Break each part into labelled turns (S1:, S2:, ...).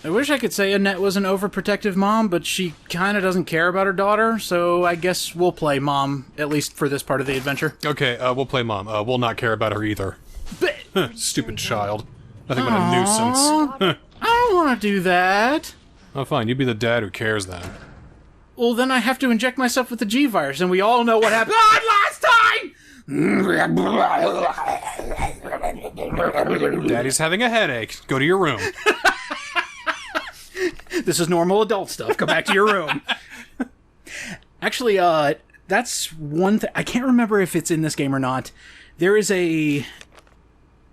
S1: I wish I could say Annette was an overprotective mom, but she kind of doesn't care about her daughter, so I guess we'll play mom, at least for this part of the adventure.
S2: Okay, we'll play mom. We'll not care about her either. Stupid child. Nothing but a nuisance.
S1: I don't want to do that.
S2: Oh, fine. You be the dad who cares then.
S1: Well, then I have to inject myself with the G-virus, and we all know what happened last time!
S2: Daddy's having a headache. Go to your room.
S1: This is normal adult stuff. Go back to your room. Actually, that's one thing. I can't remember if it's in this game or not. There is I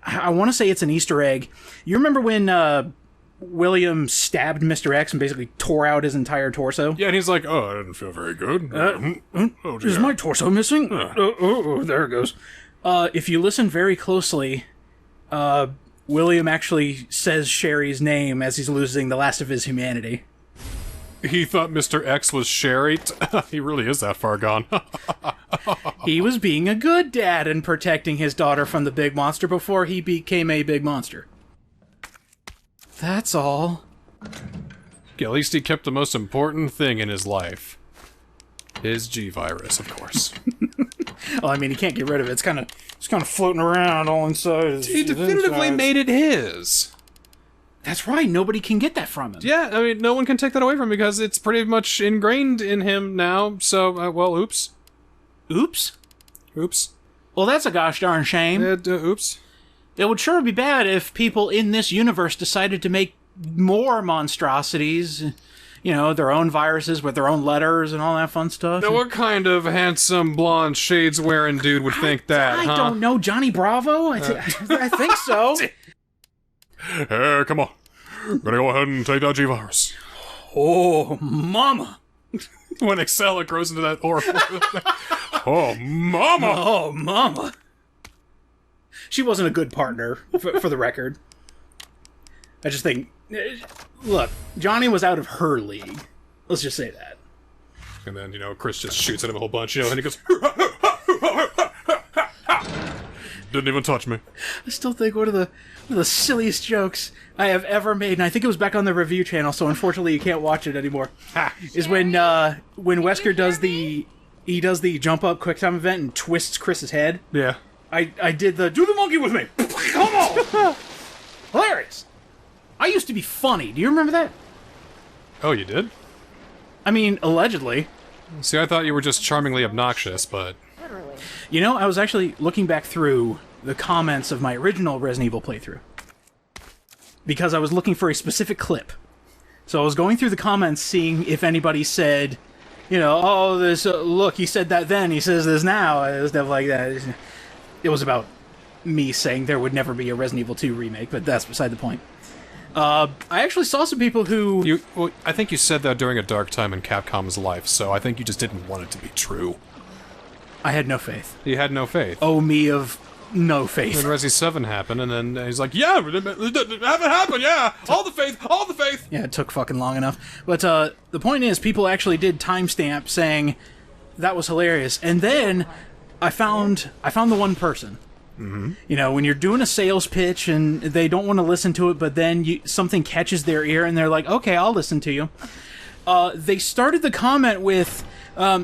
S1: want to say it's an Easter egg. You remember when William stabbed Mr. X and basically tore out his entire torso?
S2: Yeah, and he's like, oh, I didn't feel very good.
S1: Oh, is my torso missing? There it goes. If you listen very closely, William actually says Sherry's name as he's losing the last of his humanity.
S2: He thought Mr. X was Sherry. He really is that far gone.
S1: He was being a good dad and protecting his daughter from the big monster before he became a big monster. That's all.
S2: At least he kept the most important thing in his life. His G-virus, of course.
S1: Well, I mean, he can't get rid of it. It's kind of floating around all inside.
S2: He definitively made it his.
S1: That's right. Nobody can get that from him.
S2: Yeah, I mean, no one can take that away from him because it's pretty much ingrained in him now. So, well, oops.
S1: Oops?
S2: Oops.
S1: Well, that's a gosh darn shame.
S2: Oops.
S1: It would sure be bad if people in this universe decided to make more monstrosities, you know, their own viruses with their own letters and all that fun stuff.
S2: Now, what kind of handsome, blonde, shades-wearing dude would think that,
S1: I don't know. Johnny Bravo? I think so.
S2: Come on. Gonna go ahead and take that G-virus.
S1: Oh, mama.
S2: When Excella grows into that horrible... Oh, mama!
S1: Oh, mama. She wasn't a good partner, for the record. I just think... Look, Johnny was out of her league. Let's just say that.
S2: And then, you know, Chris just shoots at him a whole bunch, you know, and he goes... Didn't even touch me.
S1: I still think one of the silliest jokes I have ever made, and I think it was back on the review channel, so unfortunately you can't watch it anymore, is when Wesker does the jump up quick time event and twists Chris's head.
S2: Yeah.
S1: I did the do the monkey with me. Come on. Hilarious. I used to be funny. Do you remember that?
S2: Oh, you did?
S1: I mean, allegedly.
S2: See, I thought you were just charmingly obnoxious, but...
S1: You know, I was actually looking back through the comments of my original Resident Evil playthrough. Because I was looking for a specific clip. So I was going through the comments seeing if anybody said, you know, oh, this, look, he said that then, he says this now, and stuff like that. It was about me saying there would never be a Resident Evil 2 remake, but that's beside the point. I actually saw some people who...
S2: I think you said that during a dark time in Capcom's life, so I think you just didn't want it to be true.
S1: I had no faith.
S2: You had no faith.
S1: Oh, me of no faith.
S2: Then Resi 7 happened, and then he's like, yeah, have it happen, yeah! All the faith, all the faith!
S1: Yeah, it took fucking long enough. But the point is, people actually did timestamp saying that was hilarious. And then I found the one person.
S2: Mm-hmm.
S1: You know, when you're doing a sales pitch and they don't want to listen to it, but then something catches their ear and they're like, okay, I'll listen to you. They started the comment with,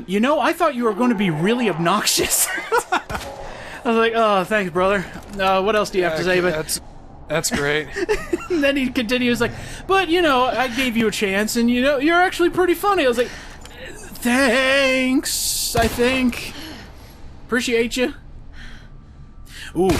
S1: you know, I thought you were going to be really obnoxious. I was like, oh, thanks, brother. What else do you have to say? But
S2: that's great.
S1: And then he continues like, but, you know, I gave you a chance and, you know, you're actually pretty funny. I was like, thanks, I think. Appreciate you. Ooh,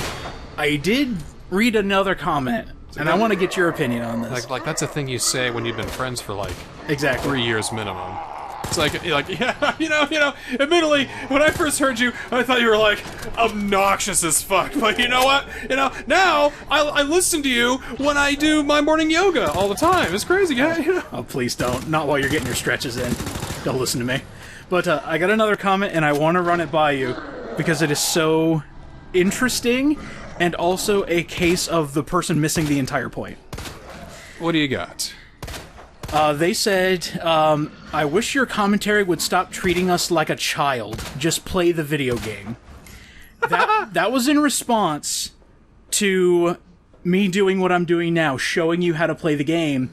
S1: I did read another comment, and I want to get your opinion on this.
S2: Like that's a thing you say when you've been friends for like
S1: exactly
S2: 3 years minimum. It's like yeah, you know. Admittedly, when I first heard you, I thought you were like obnoxious as fuck. But you know what? You know now I listen to you when I do my morning yoga all the time. It's crazy, yeah. You know?
S1: Oh, please don't. Not while you're getting your stretches in. Don't listen to me. But I got another comment, and I want to run it by you because it is so interesting, and also a case of the person missing the entire point.
S2: What do you got?
S1: They said, I wish your commentary would stop treating us like a child. Just play the video game. That was in response to me doing what I'm doing now, showing you how to play the game.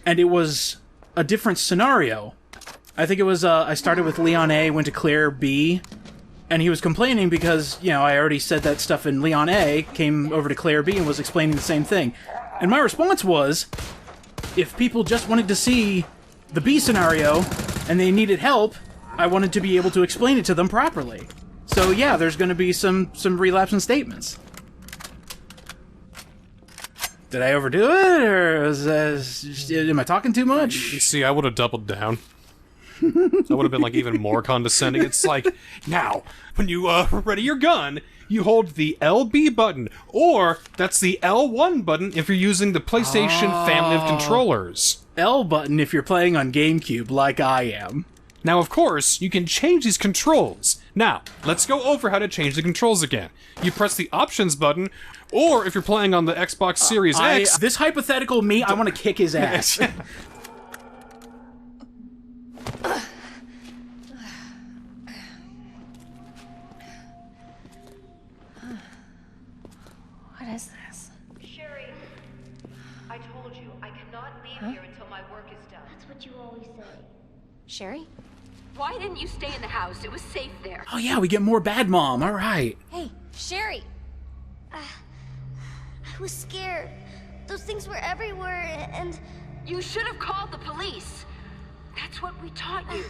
S1: and it was a different scenario. I think it was, I started with Leon A, went to Claire B, and he was complaining because, you know, I already said that stuff in Leon A, came over to Claire B and was explaining the same thing. And my response was, if people just wanted to see the B scenario, and they needed help, I wanted to be able to explain it to them properly. So yeah, there's going to be some relapsing statements. Did I overdo it, or am I talking too much?
S2: You see, I would have doubled down. I would have been, like, even more condescending. It's like, now, when you ready your gun, you hold the LB button, or that's the L1 button if you're using the PlayStation family of controllers.
S1: L button if you're playing on GameCube, like I am.
S2: Now, of course, you can change these controls. Now, let's go over how to change the controls again. You press the options button, or if you're playing on the Xbox Series X...
S1: This hypothetical me, I want to kick his ass.
S3: What is this?
S4: Sherry, I told you, I cannot leave here until my work is done.
S3: That's what you always say. Sherry?
S4: Why didn't you stay in the house? It was safe there.
S1: Oh yeah, we get more Bad Mom, alright.
S3: Hey, Sherry! I was scared. Those things were everywhere, and...
S4: You should have called the police. That's what we taught you.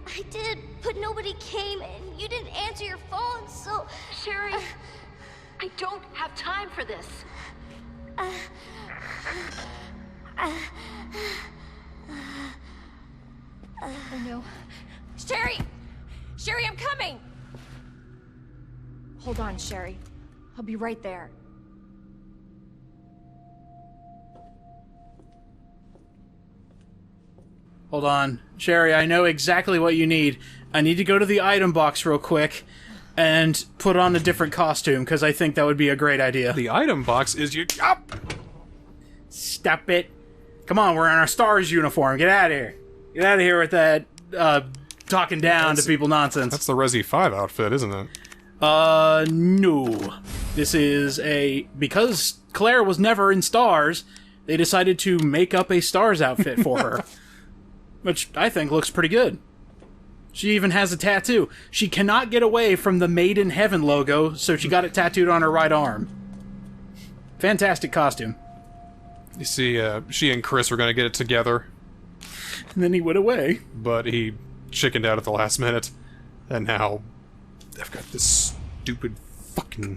S3: I did, but nobody came, and you didn't answer your phone, so...
S4: Sherry, I don't have time for this.
S3: Oh no. Sherry! Sherry, I'm coming! Hold on, Sherry. I'll be right there.
S1: Hold on. Sherry, I know exactly what you need. I need to go to the item box real quick and put on a different costume, because I think that would be a great idea.
S2: The item box is you... Up!
S1: Stop it. Come on, we're in our STARS uniform. Get out of here. Get out of here with that, talking down to people nonsense.
S2: That's the Resi 5 outfit, isn't it?
S1: No. This is because Claire was never in STARS, they decided to make up a STARS outfit for her. Which I think looks pretty good. She even has a tattoo. She cannot get away from the Made in Heaven logo, so she got it tattooed on her right arm. Fantastic costume.
S2: You see, she and Chris were going to get it together.
S1: And then he went away.
S2: But he chickened out at the last minute. And now, I've got this stupid fucking...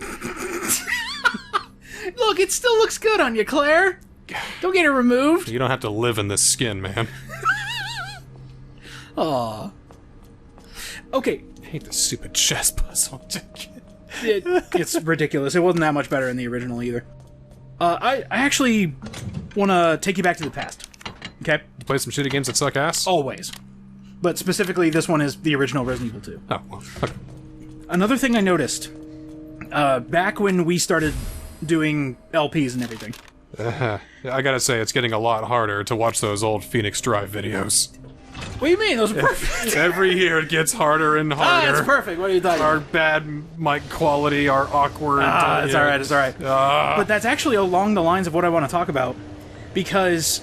S1: Look, it still looks good on you, Claire. Don't get it removed.
S2: You don't have to live in this skin, man.
S1: Aw. Okay.
S2: I hate this stupid chess puzzle.
S1: It's ridiculous. It wasn't that much better in the original either. I actually want to take you back to the past. Okay?
S2: You play some shitty games that suck ass?
S1: Always. But specifically, this one is the original Resident Evil 2.
S2: Oh, well, okay.
S1: Another thing I noticed, back when we started doing LPs and everything.
S2: I gotta say, it's getting a lot harder to watch those old Phoenix Drive videos.
S1: What do you mean? Those are perfect.
S2: Every year it gets harder and harder.
S1: It's perfect. What are you talking
S2: Our
S1: about?
S2: bad mic quality, our awkward...
S1: It's alright, it's alright. But that's actually along the lines of what I want to talk about. Because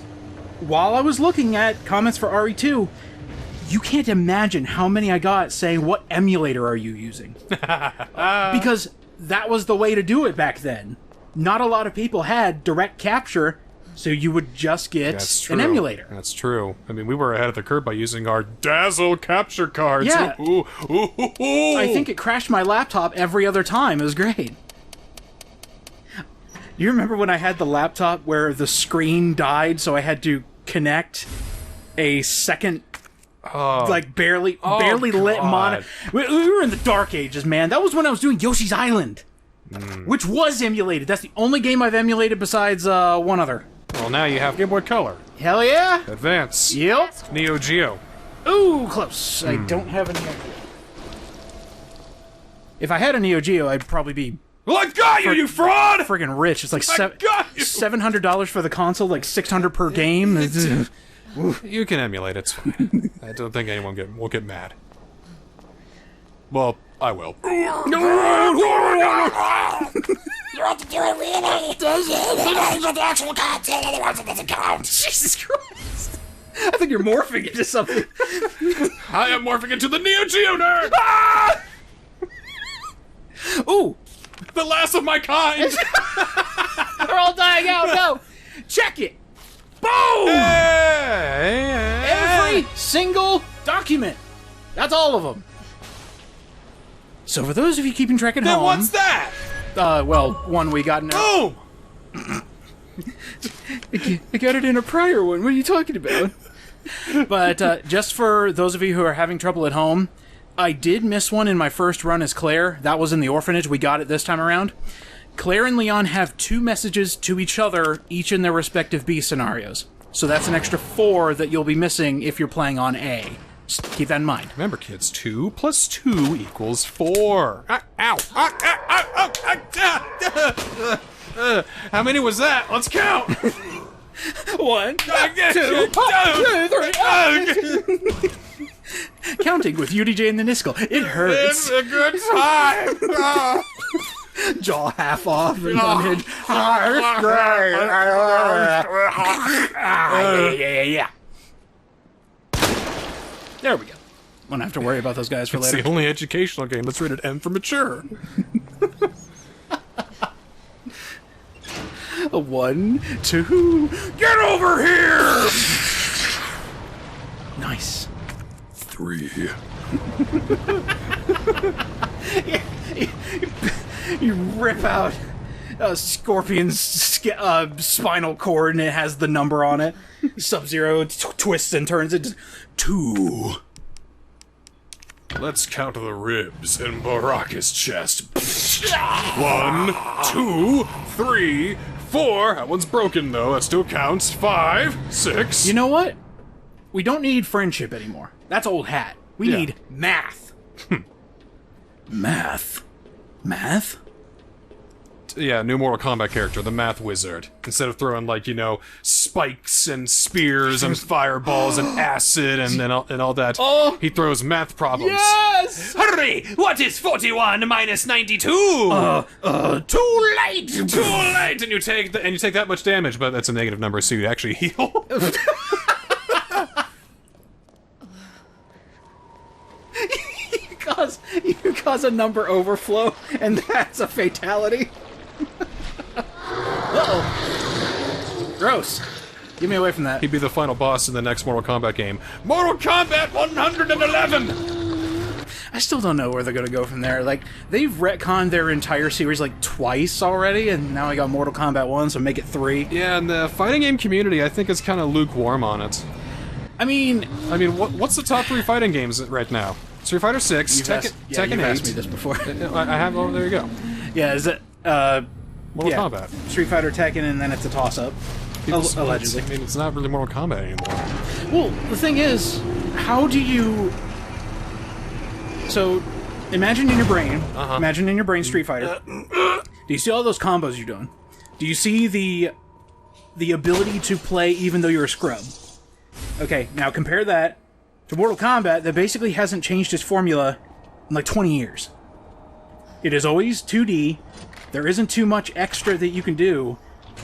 S1: while I was looking at comments for RE2, you can't imagine how many I got saying, what emulator are you using? Because that was the way to do it back then. Not a lot of people had direct capture, so you would just get an emulator.
S2: That's true. I mean, we were ahead of the curve by using our Dazzle capture cards.
S1: Yeah.
S2: Ooh, ooh, ooh, ooh.
S1: I think it crashed my laptop every other time. It was great. You remember when I had the laptop where the screen died, so I had to connect a second, like, barely lit monitor? We were in the dark ages, man. That was when I was doing Yoshi's Island, which was emulated. That's the only game I've emulated besides one other.
S2: Well, now you have Game Boy Color.
S1: Hell yeah!
S2: Advance.
S1: Yep.
S2: Neo Geo.
S1: Ooh, close. I don't have a Neo Geo. If I had a Neo Geo, I'd probably be...
S2: Well, I got you, you fraud!
S1: Friggin' rich. It's like
S2: got you!
S1: $700 for the console, like $600 per game.
S2: You can emulate it, it's fine. I don't think anyone will get mad. Well, I will.
S3: You want to do it really. The actual content and the rest of this account.
S1: Jesus Christ! I think you're morphing into something.
S2: I am morphing into the Neo Geo nerd!
S1: Ah! Ooh!
S2: The last of my kind!
S1: They're all dying out. No! Check it! Boom! Every single document. That's all of them. So for those of you keeping track at
S2: Then
S1: home...
S2: what's that?
S1: Well, one we got in...
S2: Boom!
S1: I got it in a prior one. What are you talking about? But just for those of you who are having trouble at home, I did miss one in my first run as Claire. That was in the orphanage. We got it this time around. Claire and Leon have 2 messages to each other, each in their respective B scenarios. So that's an extra 4 that you'll be missing if you're playing on A. Just keep that in mind.
S2: Remember, kids, 2 plus 2 equals 4. Ow! How many was that? Let's count!
S1: 1, 2, 3. Counting with UDJ and the Niskel. It hurts.
S2: It's a good time!
S1: Jaw half off and unhinged. Yeah. There we go. Won't have to worry about those guys for
S2: It's
S1: later.
S2: the only educational game that's rated M for mature.
S1: 1, 2. Get over here! Nice.
S2: 3.
S1: You rip out a scorpion's spinal cord and it has the number on it. Sub-Zero twists and turns it 2.
S2: Let's count the ribs in Baraka's chest. 1, 2, 3, 4. That one's broken though. That still counts. 5, 6.
S1: You know what? We don't need friendship anymore. That's old hat. We
S2: Yeah.
S1: need math. Math?
S2: Yeah, new Mortal Kombat character, the Math Wizard. Instead of throwing, like, you know, spikes and spears and fireballs and acid and all that, he throws math problems.
S1: Yes!
S2: Hurry! What is 41 minus 92?
S1: Too late!
S2: Too late! And you take that much damage, but that's a negative number, so you actually heal.
S1: You cause a number overflow, and that's a fatality. Uh-oh. Gross. Get me away from that.
S2: He'd be the final boss in the next Mortal Kombat game. Mortal Kombat 111!
S1: I still don't know where they're gonna go from there. Like, they've retconned their entire series like twice already, and now I got Mortal Kombat 1, so make it 3.
S2: Yeah, and the fighting game community, I think, is kind of lukewarm on it.
S1: I mean,
S2: what's the top 3 fighting games right now? Street Fighter 6, Tekken
S1: you've
S2: 8.
S1: asked me this before.
S2: I have. Oh, there you go.
S1: Yeah, is it
S2: Mortal Kombat.
S1: Street Fighter, Tekken, and then it's a toss-up. Allegedly.
S2: I mean, it's not really Mortal Kombat anymore.
S1: Well, the thing is, how do you... So, imagine in your brain, Street Fighter. Do you see all those combos you're doing? Do you see the ability to play even though you're a scrub? Okay, now compare that to Mortal Kombat that basically hasn't changed its formula in like 20 years. It is always 2D. There isn't too much extra that you can do.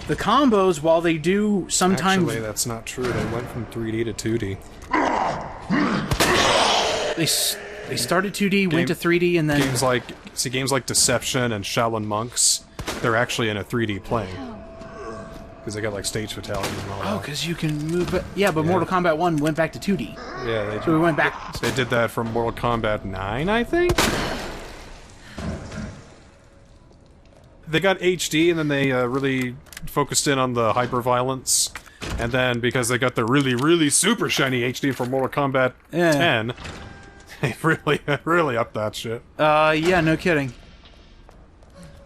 S1: The combos, while they do sometimes...
S2: Actually, that's not true. They went from 3D to 2D.
S1: They started 2D, went to 3D, and then...
S2: Games like Deception and Shaolin Monks, they're actually in a 3D plane. Because they got like stage fatality and all that.
S1: Oh, because you can move... But Mortal Kombat 1 went back to 2D.
S2: Yeah,
S1: So we went back...
S2: They did that from Mortal Kombat 9, I think? They got HD, and then they really focused in on the hyper-violence. And then, because they got the really, really super shiny HD from Mortal Kombat 10, they really upped that shit.
S1: Yeah, no kidding.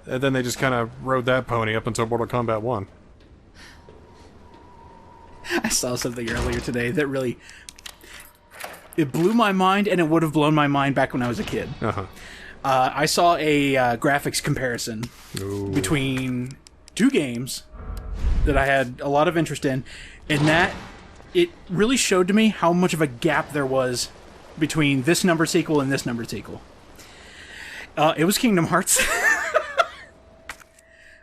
S2: And then they just kind of rode that pony up until Mortal Kombat 1.
S1: I saw something earlier today that really... It blew my mind, and it would have blown my mind back when I was a kid.
S2: Uh-huh.
S1: I saw a graphics comparison between 2 games that I had a lot of interest in, and that it really showed to me how much of a gap there was between this number sequel and this number sequel. It was Kingdom Hearts.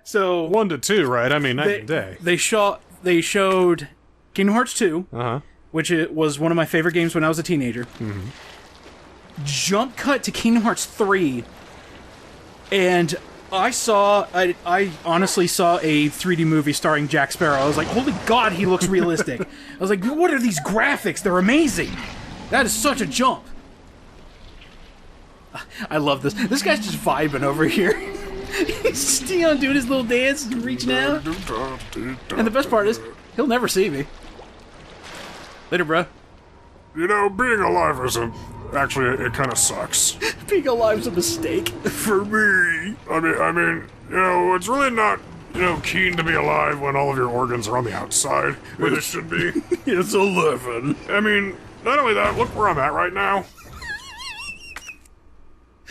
S1: So
S2: 1 to 2, right? I mean, night and day.
S1: They showed Kingdom Hearts 2, which was one of my favorite games when I was a teenager. Jump cut to Kingdom Hearts 3, and I honestly saw a 3D movie starring Jack Sparrow. I was like, holy god, he looks realistic. I was like, what are these graphics? They're amazing. That is such a jump. I love this. This guy's just vibing over here. He's doing his little dance and reaching out. And the best part is, he'll never see me. Later, bruh.
S5: You know, being alive isn't... Actually, it kind of sucks.
S1: Being alive's a mistake.
S5: For me. I mean, you know, it's really not, you know, keen to be alive when all of your organs are on the outside, where they should be.
S1: It's 11.
S5: I mean, not only that, look where I'm at right now.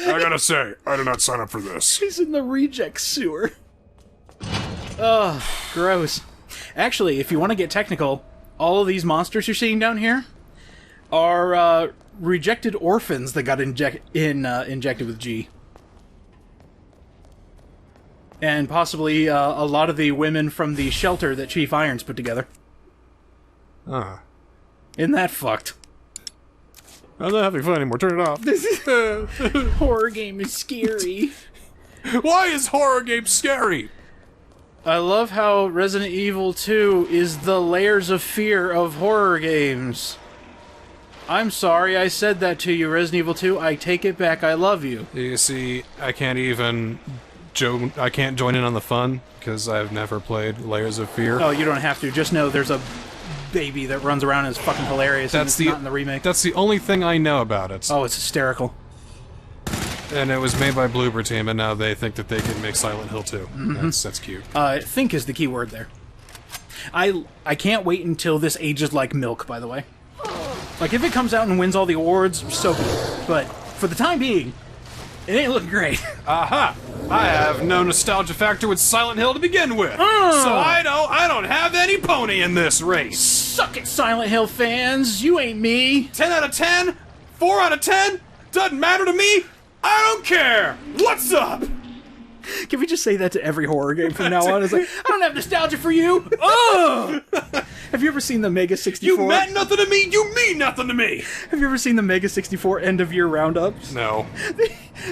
S5: I gotta say, I did not sign up for this.
S1: He's in the reject sewer. Ugh, gross. Actually, if you want to get technical, all of these monsters you're seeing down here are rejected orphans that got injected with G. And possibly a lot of the women from the shelter that Chief Irons put together. Isn't that fucked?
S2: I'm not having fun anymore. Turn it off.
S1: Horror game is scary.
S2: Why is horror game scary?
S1: I love how Resident Evil 2 is the layers of fear of horror games. I'm sorry I said that to you, Resident Evil 2. I take it back. I love you.
S2: You see, I can't even join in on the fun because I've never played Layers of Fear.
S1: Oh, you don't have to. Just know there's a baby that runs around and is fucking hilarious. That's not in the remake.
S2: That's the only thing I know about it.
S1: Oh, it's hysterical.
S2: And it was made by Bloober Team, and now they think that they can make Silent Hill 2. That's cute.
S1: Think is the key word there. I can't wait until this ages like milk, by the way. Like, if it comes out and wins all the awards, so be it. But for the time being, it ain't looking great.
S2: Aha! I have no nostalgia factor with Silent Hill to begin with, so I don't have any pony in this race.
S1: Suck it, Silent Hill fans. You ain't me.
S2: 10 out of 10? 4 out of 10? Doesn't matter to me. I don't care. What's up?
S1: Can we just say that to every horror game from now on? It's like, I don't have nostalgia for you. Ugh! Have you ever seen the Mega 64?
S2: You meant nothing to me. You mean nothing to me.
S1: Have you ever seen the Mega 64 end of year roundups?
S2: No.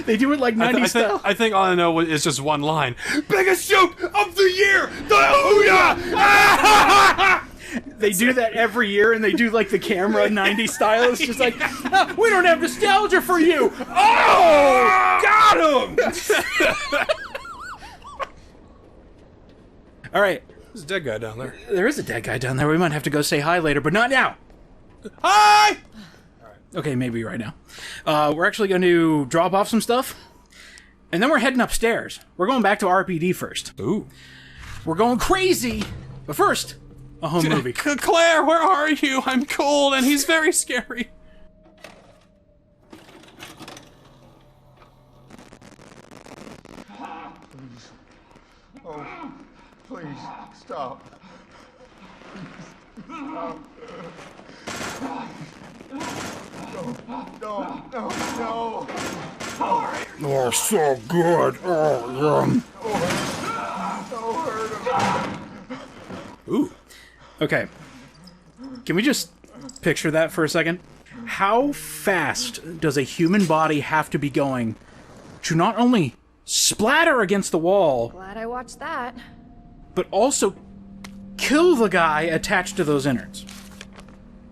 S1: They do it like 90s style.
S2: I think all I know is just one line. Biggest joke of the year. The Hooyah!
S1: They do that every year, and they do like the camera 90s style. It's just like, oh, we don't have nostalgia for you. Oh, got him. All right.
S2: There's a dead guy down there.
S1: There is a dead guy down there. We might have to go say hi later, but not now.
S2: Hi!
S1: Okay, maybe right now. We're actually going to drop off some stuff, and then we're heading upstairs. We're going back to RPD first.
S2: Ooh.
S1: We're going crazy, but first, a home movie.
S2: Claire, where are you? I'm cold, and he's very scary.
S6: Oh, please, stop. Stop. No.
S5: Oh, so good. Oh,
S2: Ooh.
S1: Okay. Can we just picture that for a second? How fast does a human body have to be going to not only splatter against the wall,
S7: Glad I watched that.
S1: but also kill the guy attached to those innards?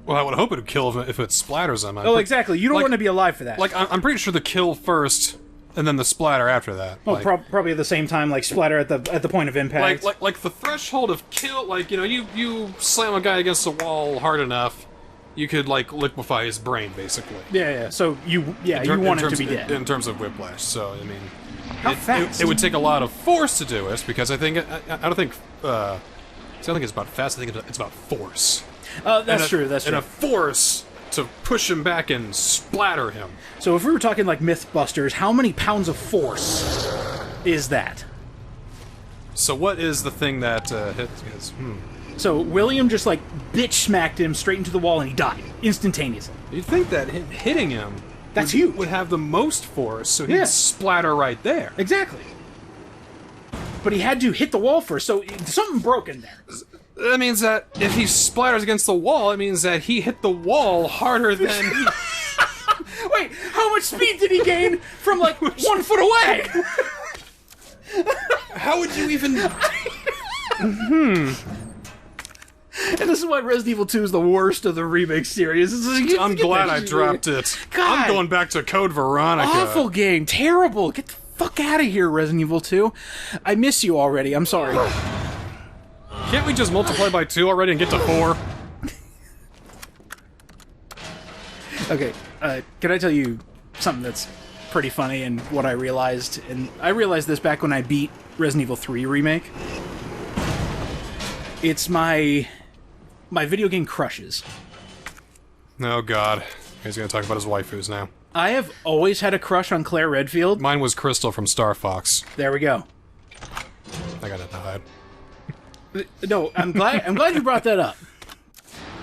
S2: Well, I would hope it would kill him if it splatters him.
S1: Oh, exactly. You don't
S2: like-
S1: want to be alive for that.
S2: Like, I'm pretty sure the kill first, and then the splatter after that.
S1: Oh,
S2: like,
S1: probably at the same time, like splatter at the point of impact.
S2: like the threshold of kill. Like, you know, you slam a guy against the wall hard enough, you could like liquefy his brain, basically.
S1: Yeah. So you want him to be dead.
S2: In terms of whiplash. So I mean,
S1: How fast?
S2: It would take a lot of force to do it because I think I don't think. I don't think it's about fast. I think it's about force.
S1: That's true.
S2: And a force to push him back and splatter him.
S1: So if we were talking like Mythbusters, how many pounds of force is that?
S2: So what is the thing that hit his...
S1: So William just like bitch smacked him straight into the wall and he died instantaneously.
S2: You'd think that hitting him
S1: That's huge.
S2: would have the most force, so he'd
S1: Yeah.
S2: splatter right there.
S1: Exactly. but he had to hit the wall first, so something broke in there.
S2: That means that if he splatters against the wall, it means that he hit the wall harder than...
S1: Wait, how much speed did he gain from, like, 1 foot away?
S2: How would you even...
S1: And this is why Resident Evil 2 is the worst of the remake series.
S2: I'm glad I dropped it.
S1: God.
S2: I'm going back to Code Veronica.
S1: Awful game. Terrible. Get the fuck out of here, Resident Evil 2. I miss you already. I'm sorry.
S2: Can't we just multiply by 2 already and get to 4?
S1: Okay, can I tell you something that's pretty funny and what I realized? And I realized this back when I beat Resident Evil 3 Remake. It's my video game crushes.
S2: Oh god. He's gonna talk about his waifus now.
S1: I have always had a crush on Claire Redfield.
S2: Mine was Crystal from Star Fox.
S1: There we go.
S2: I got nothing to hide.
S1: No, I'm glad you brought that up.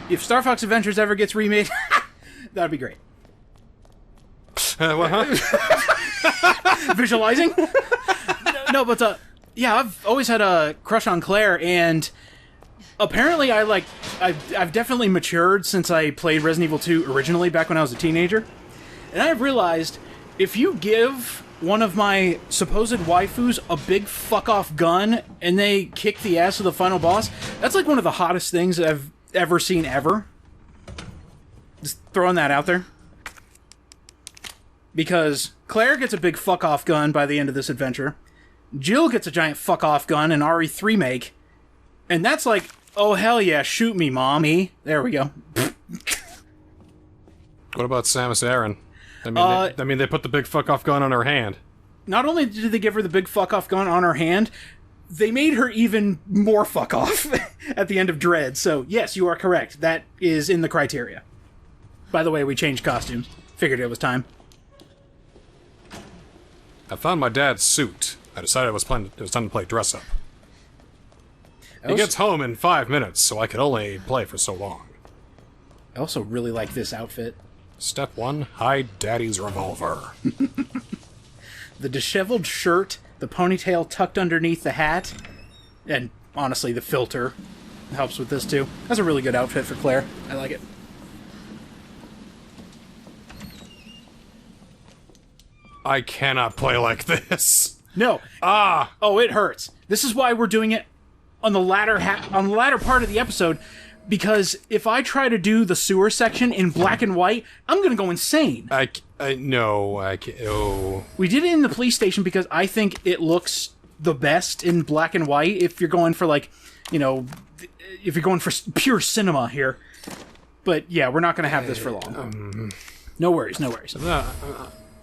S1: If Star Fox Adventures ever gets remade, that'd be great.
S2: What, huh?
S1: Visualizing? No, but yeah, I've always had a crush on Claire, and apparently I've definitely matured since I played Resident Evil 2 originally, back when I was a teenager. And I've realized, if you give one of my supposed waifus a big fuck-off gun, and they kick the ass of the final boss, that's like one of the hottest things I've ever seen ever. Just throwing that out there. Because Claire gets a big fuck-off gun by the end of this adventure. Jill gets a giant fuck-off gun in RE3 Make. And that's like, oh hell yeah, shoot me, mommy. There we go.
S2: What about Samus Aran? I mean, they put the big fuck-off gun on her hand.
S1: Not only did they give her the big fuck-off gun on her hand, they made her even more fuck-off at the end of Dread. So, yes, you are correct. That is in the criteria. By the way, we changed costumes. Figured it was time.
S2: I found my dad's suit. I decided it was time to play dress-up. He gets home in 5 minutes, so I could only play for so long.
S1: I also really like this outfit.
S2: Step 1, hide Daddy's revolver.
S1: The disheveled shirt, the ponytail tucked underneath the hat, and honestly, the filter helps with this too. That's a really good outfit for Claire. I like it.
S2: I cannot play like this.
S1: No. Oh, it hurts. This is why we're doing it on the latter part of the episode, because if I try to do the sewer section in black and white, I'm gonna go insane.
S2: No, I can't. Oh.
S1: We did it in the police station because I think it looks the best in black and white. If you're going for, like, you know, if you're going for pure cinema here. But yeah, we're not gonna have this for long. No worries, no worries.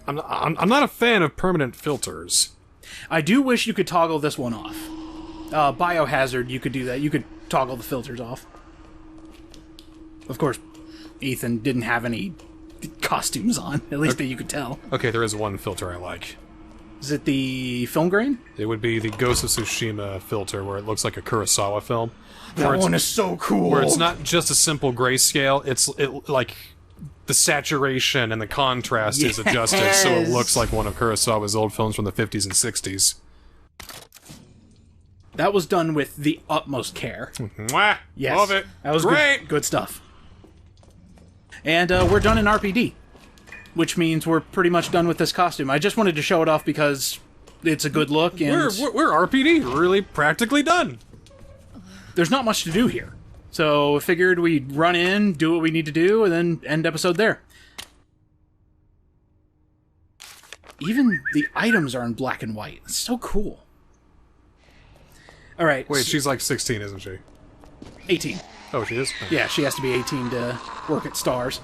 S2: I'm not a fan of permanent filters.
S1: I do wish you could toggle this one off. Biohazard, you could do that. You could toggle the filters off. Of course, Ethan didn't have any costumes on, at least that you could tell.
S2: Okay, there is one filter I like.
S1: Is it the film grain?
S2: It would be the Ghost of Tsushima filter, where it looks like a Kurosawa film.
S1: That one is so cool!
S2: Where it's not just a simple grayscale, it's like the saturation and the contrast is adjusted, so it looks like one of Kurosawa's old films from the 50s and 60s.
S1: That was done with the utmost care.
S2: Mwah!
S1: Yes.
S2: Love it.
S1: That was
S2: great.
S1: Good stuff. And we're done in RPD, which means we're pretty much done with this costume. I just wanted to show it off because it's a good look, and
S2: we're RPD, really practically done.
S1: There's not much to do here. So I figured we'd run in, do what we need to do, and then end episode there. Even the items are in black and white. It's so cool. Alright.
S2: Wait, she's like 16, isn't she?
S1: 18.
S2: Oh, she is?
S1: Yeah, she has to be 18 to work at STARS.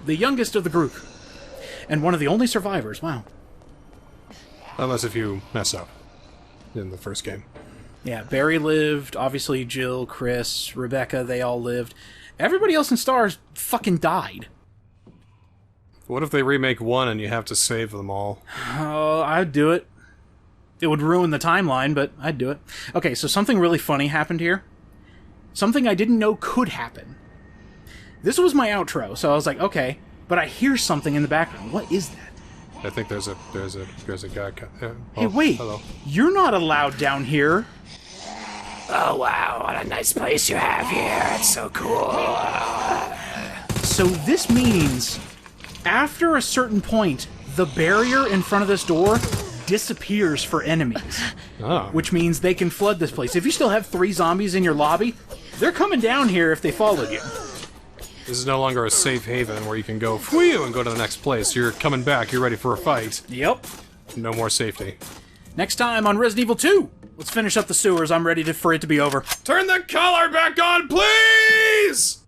S1: The youngest of the group. And one of the only survivors, wow.
S2: Unless if you mess up in the first game.
S1: Yeah, Barry lived, obviously Jill, Chris, Rebecca, they all lived. Everybody else in STARS fucking died.
S2: What if they remake 1 and you have to save them all?
S1: Oh, I'd do it. It would ruin the timeline, but I'd do it. Okay, so something really funny happened here. Something I didn't know could happen. This was my outro, so I was like, okay, but I hear something in the background. What is that?
S2: I think there's a guy.
S1: Hey, wait.
S2: Hello.
S1: You're not allowed down here.
S7: Oh wow, what a nice place you have here. It's so cool.
S1: So this means, after a certain point, the barrier in front of this door disappears for enemies.
S2: Oh.
S1: Which means they can flood this place. If you still have 3 zombies in your lobby, they're coming down here if they followed you.
S2: This is no longer a safe haven where you can go whew and go to the next place. You're coming back. You're ready for a fight.
S1: Yep.
S2: No more safety.
S1: Next time on Resident Evil 2, let's finish up the sewers. I'm ready for it to be over.
S2: Turn the collar back on, please!